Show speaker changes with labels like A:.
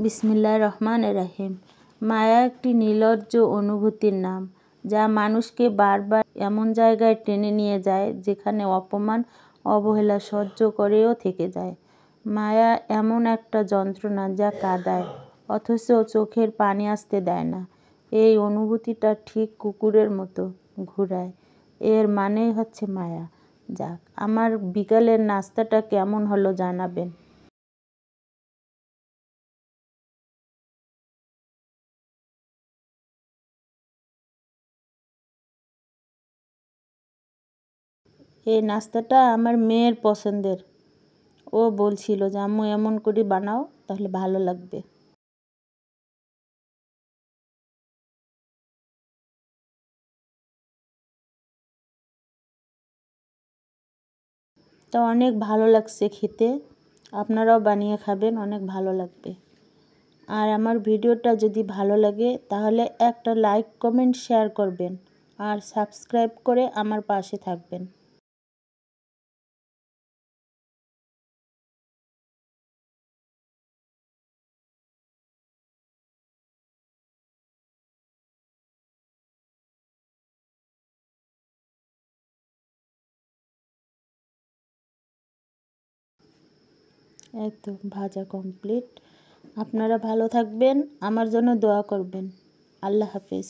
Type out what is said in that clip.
A: বিসমিল্লাহির রহমানির রহিম। মায়া একটি নির্লজ্জ অনুভূতির নাম, যা মানুষকে বারবার এমন জায়গায় টেনে নিয়ে যায় যেখানে অপমান, অবহেলা সহ্য করেও থেকে যায়। মায়া এমন একটা যন্ত্রণা যা কাঁদায়, অথচ চোখের পানি আসতে দেয় না। এই অনুভূতিটা ঠিক কুকুরের মতো ঘুরায়। এর মানেই হচ্ছে মায়া। যাক, আমার বিকালের নাস্তাটা কেমন হলো জানাবেন। এই নাস্তাটা আমার মেয়ের পছন্দের। ও বলছিল যে আম্মু এমন করে বানাও, তাহলে ভালো লাগবে। তা অনেক ভালো লাগছে খেতে। আপনারাও বানিয়ে খাবেন, অনেক ভালো লাগবে। আর আমার ভিডিওটা যদি ভালো লাগে তাহলে একটা লাইক, কমেন্ট, শেয়ার করবেন আর সাবস্ক্রাইব করে আমার পাশে থাকবেন। এই তো ভাজা কমপ্লিট। আপনারা ভালো থাকবেন, আমার জন্য দোয়া করবেন। আল্লাহ হাফেজ।